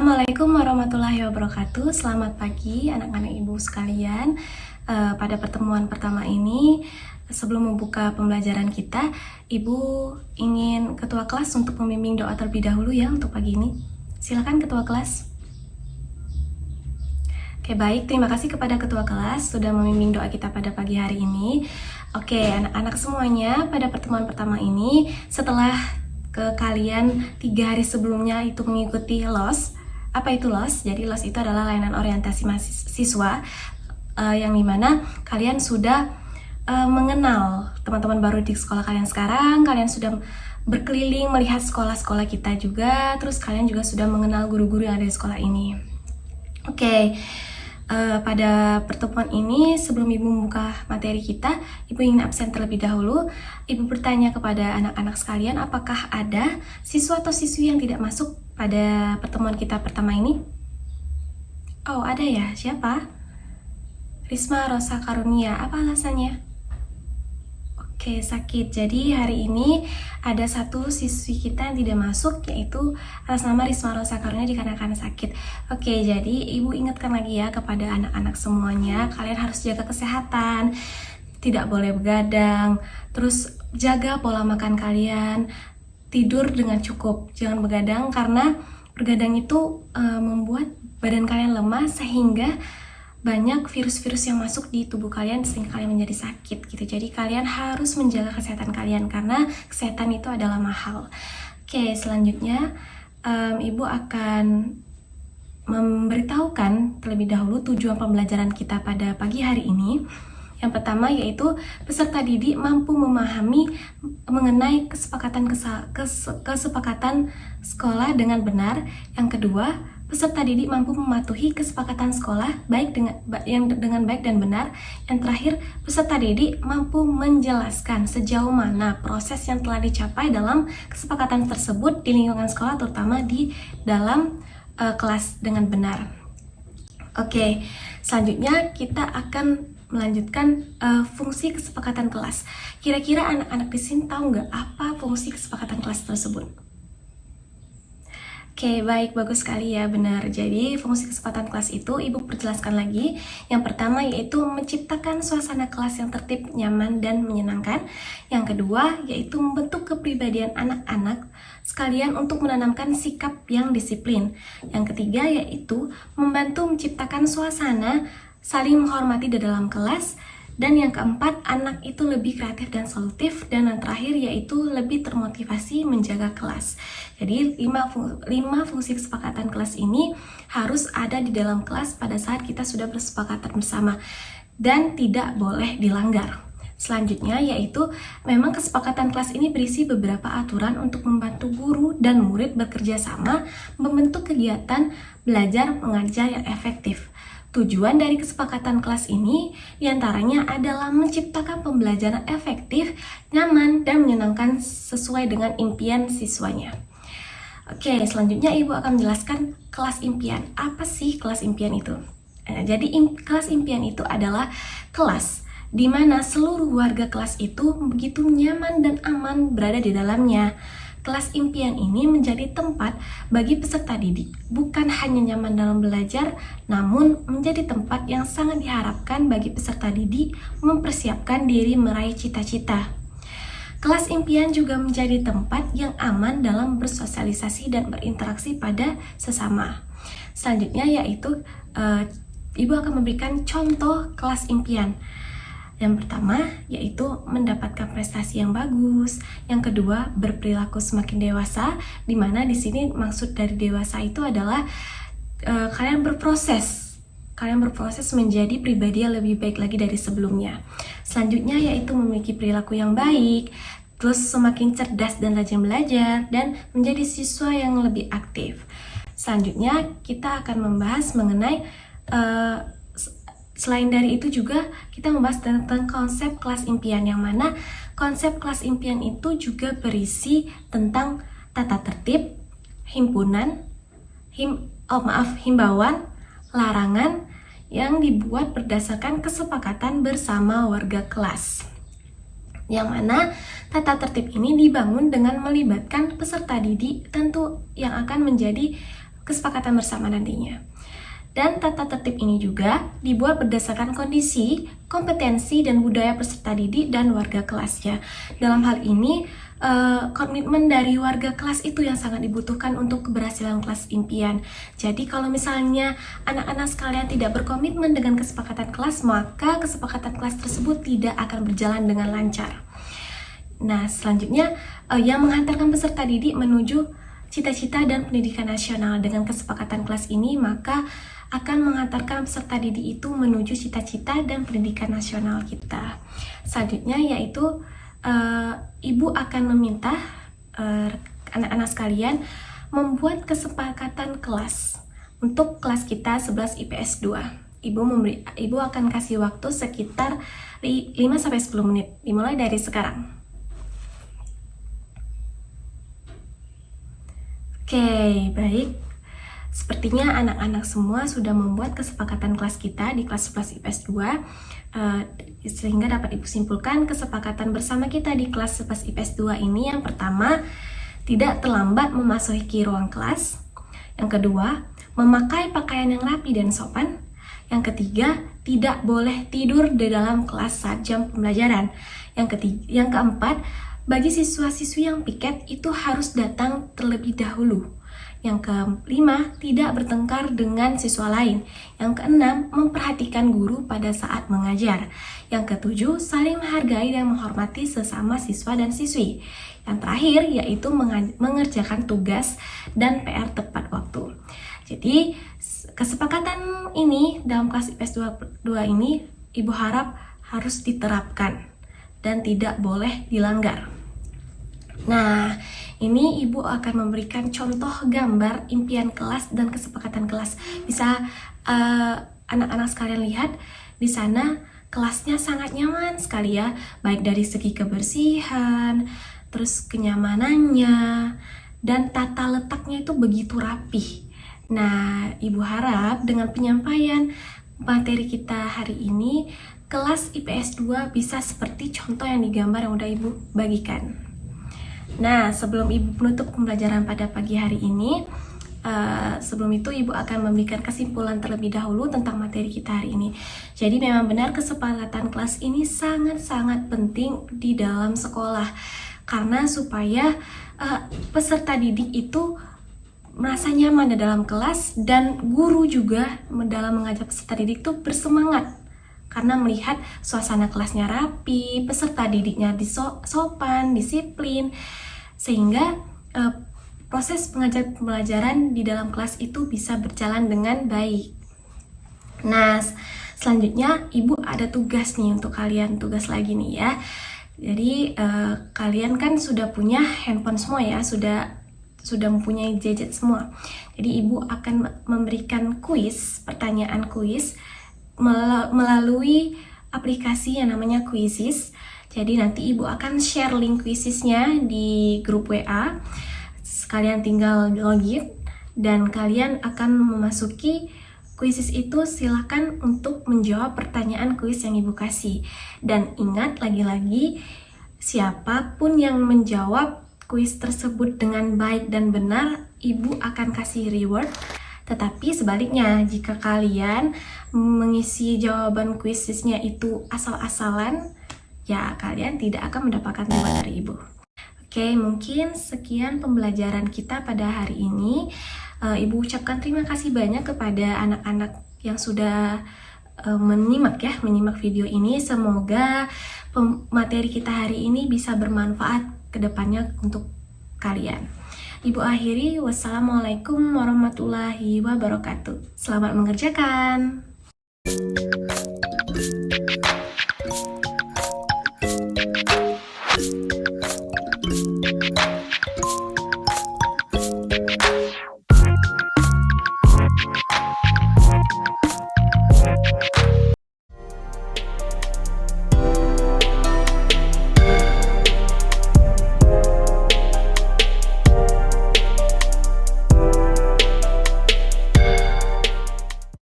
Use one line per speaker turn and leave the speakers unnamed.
Assalamualaikum warahmatullahi wabarakatuh. Selamat pagi anak-anak ibu sekalian. Pada pertemuan pertama ini, sebelum membuka pembelajaran kita, ibu ingin ketua kelas untuk membimbing doa terlebih dahulu ya untuk pagi ini. Silakan ketua kelas. Oke, baik, terima kasih kepada ketua kelas sudah membimbing doa kita pada pagi hari ini. Oke, anak-anak semuanya, pada pertemuan pertama ini setelah kalian 3 hari sebelumnya itu mengikuti LOS. Apa itu LOS? Jadi LOS itu adalah layanan orientasi mahasiswa yang dimana kalian sudah mengenal teman-teman baru di sekolah kalian sekarang. Kalian sudah berkeliling melihat sekolah-sekolah kita juga. Terus kalian juga sudah mengenal guru-guru yang ada di sekolah ini. Oke. Pada pertemuan ini, sebelum ibu membuka materi kita, ibu ingin absen terlebih dahulu. Ibu bertanya kepada anak-anak sekalian, apakah ada siswa atau siswi yang tidak masuk pada pertemuan kita pertama ini? Oh, ada ya? Siapa? Risma Rosa Karunia. Apa alasannya? Oke, sakit. Jadi hari ini ada satu siswi kita yang tidak masuk, yaitu atas nama Risma Rosa Karunia dikarenakan sakit. Oke, jadi ibu ingatkan lagi ya kepada anak-anak semuanya, kalian harus jaga kesehatan, tidak boleh begadang, terus jaga pola makan kalian, tidur dengan cukup, jangan begadang karena begadang itu membuat badan kalian lemah sehingga banyak virus-virus yang masuk di tubuh kalian sehingga kalian menjadi sakit gitu. Jadi kalian harus menjaga kesehatan kalian karena kesehatan itu adalah mahal. Oke, selanjutnya ibu akan memberitahukan terlebih dahulu tujuan pembelajaran kita pada pagi hari ini. Yang pertama yaitu peserta didik mampu memahami mengenai kesepakatan sekolah dengan benar. Yang kedua, peserta didik mampu mematuhi kesepakatan sekolah dengan baik dan benar. Yang terakhir, peserta didik mampu menjelaskan sejauh mana proses yang telah dicapai dalam kesepakatan tersebut di lingkungan sekolah, terutama di dalam kelas dengan benar. Oke, selanjutnya kita akan melanjutkan fungsi kesepakatan kelas. Kira-kira anak-anak di sini tahu nggak apa fungsi kesepakatan kelas tersebut? Oke, baik, bagus sekali ya, benar. Jadi, fungsi kesempatan kelas itu ibu perjelaskan lagi. Yang pertama yaitu menciptakan suasana kelas yang tertib, nyaman, dan menyenangkan. Yang kedua yaitu membentuk kepribadian anak-anak sekalian untuk menanamkan sikap yang disiplin. Yang ketiga yaitu membantu menciptakan suasana saling menghormati di dalam kelas. Dan yang keempat, anak itu lebih kreatif dan solutif. Dan yang terakhir yaitu lebih termotivasi menjaga kelas. Jadi 5 fungsi kesepakatan kelas ini harus ada di dalam kelas pada saat kita sudah bersepakatan bersama. Dan tidak boleh dilanggar. Selanjutnya yaitu memang kesepakatan kelas ini berisi beberapa aturan untuk membantu guru dan murid bekerja sama membentuk kegiatan belajar mengajar yang efektif. Tujuan dari kesepakatan kelas ini diantaranya adalah menciptakan pembelajaran efektif, nyaman, dan menyenangkan sesuai dengan impian siswanya. Oke, selanjutnya ibu akan menjelaskan kelas impian. Apa sih kelas impian itu? Jadi kelas impian itu adalah kelas di mana seluruh warga kelas itu begitu nyaman dan aman berada di dalamnya. Kelas impian ini menjadi tempat bagi peserta didik, bukan hanya nyaman dalam belajar, namun menjadi tempat yang sangat diharapkan bagi peserta didik mempersiapkan diri meraih cita-cita. Kelas impian juga menjadi tempat yang aman dalam bersosialisasi dan berinteraksi pada sesama. Selanjutnya yaitu ibu akan memberikan contoh kelas impian. Yang pertama yaitu mendapatkan prestasi yang bagus. Yang kedua, berperilaku semakin dewasa, di mana di sini maksud dari dewasa itu adalah kalian berproses menjadi pribadi yang lebih baik lagi dari sebelumnya. Selanjutnya yaitu memiliki perilaku yang baik, terus semakin cerdas dan rajin belajar, dan menjadi siswa yang lebih aktif. Selanjutnya kita akan membahas mengenai selain dari itu juga kita membahas tentang konsep kelas impian, yang mana konsep kelas impian itu juga berisi tentang tata tertib, himbauan, larangan yang dibuat berdasarkan kesepakatan bersama warga kelas. Yang mana tata tertib ini dibangun dengan melibatkan peserta didik tentu yang akan menjadi kesepakatan bersama nantinya. Dan tata tertib ini juga dibuat berdasarkan kondisi, kompetensi, dan budaya peserta didik dan warga kelasnya. Dalam hal ini, komitmen dari warga kelas itu yang sangat dibutuhkan untuk keberhasilan kelas impian. Jadi kalau misalnya anak-anak sekalian tidak berkomitmen dengan kesepakatan kelas, maka kesepakatan kelas tersebut tidak akan berjalan dengan lancar. Nah, selanjutnya yang menghantarkan peserta didik menuju cita-cita dan pendidikan nasional. Dengan kesepakatan kelas ini, maka akan mengantarkan peserta didik itu menuju cita-cita dan pendidikan nasional kita. Selanjutnya yaitu Ibu akan meminta anak-anak sekalian membuat kesepakatan kelas untuk kelas kita 11 IPS 2. Ibu akan kasih waktu sekitar 5-10 menit, dimulai dari sekarang. Oke, baik. Sepertinya anak-anak semua sudah membuat kesepakatan kelas kita di kelas 11 IPS 2, sehingga dapat Ibu simpulkan kesepakatan bersama kita di kelas 11 IPS 2 ini. Yang pertama, tidak terlambat memasuki ruang kelas. Yang kedua, memakai pakaian yang rapi dan sopan. Yang ketiga, tidak boleh tidur di dalam kelas saat jam pembelajaran. Yang keempat, bagi siswa-siswi yang piket itu harus datang terlebih dahulu. Yang kelima, tidak bertengkar dengan siswa lain. Yang keenam, memperhatikan guru pada saat mengajar. Yang ketujuh, saling menghargai dan menghormati sesama siswa dan siswi. Yang terakhir, yaitu mengerjakan tugas dan PR tepat waktu. Jadi, kesepakatan ini dalam kelas IPS 2 ini, Ibu harap harus diterapkan dan tidak boleh dilanggar. Nah, ini Ibu akan memberikan contoh gambar impian kelas dan kesepakatan kelas. Bisa anak-anak sekalian lihat di sana kelasnya sangat nyaman sekali ya, baik dari segi kebersihan, terus kenyamanannya, dan tata letaknya itu begitu rapih. Nah, Ibu harap dengan penyampaian materi kita hari ini, kelas IPS 2 bisa seperti contoh yang digambar yang udah Ibu bagikan. Nah, sebelum Ibu menutup pembelajaran pada pagi hari ini, sebelum itu Ibu akan memberikan kesimpulan terlebih dahulu tentang materi kita hari ini. Jadi memang benar kesepakatan kelas ini sangat-sangat penting di dalam sekolah, karena supaya peserta didik itu merasa nyaman di dalam kelas, dan guru juga dalam mengajar peserta didik itu bersemangat karena melihat suasana kelasnya rapi, peserta didiknya sopan, disiplin, sehingga proses pengajar pembelajaran di dalam kelas itu bisa berjalan dengan baik. Nah, selanjutnya Ibu ada tugas nih untuk kalian, tugas lagi nih ya. Jadi kalian kan sudah punya handphone semua ya, sudah mempunyai gadget semua. Jadi Ibu akan memberikan kuis, pertanyaan kuis melalui aplikasi yang namanya Quizizz. Jadi nanti Ibu akan share link Quizizz-nya di grup WA. Kalian tinggal login dan kalian akan memasuki Quizizz itu. Silakan untuk menjawab pertanyaan kuis yang Ibu kasih. Dan ingat lagi-lagi, siapapun yang menjawab kuis tersebut dengan baik dan benar, Ibu akan kasih reward. Tetapi sebaliknya, jika kalian mengisi jawaban kuisnya itu asal-asalan, ya kalian tidak akan mendapatkan reward dari Ibu. Oke, mungkin sekian pembelajaran kita pada hari ini. Ibu ucapkan terima kasih banyak kepada anak-anak yang sudah menyimak video ini. Semoga materi kita hari ini bisa bermanfaat ke depannya untuk kalian. Ibu akhiri, wassalamualaikum warahmatullahi wabarakatuh. Selamat mengerjakan.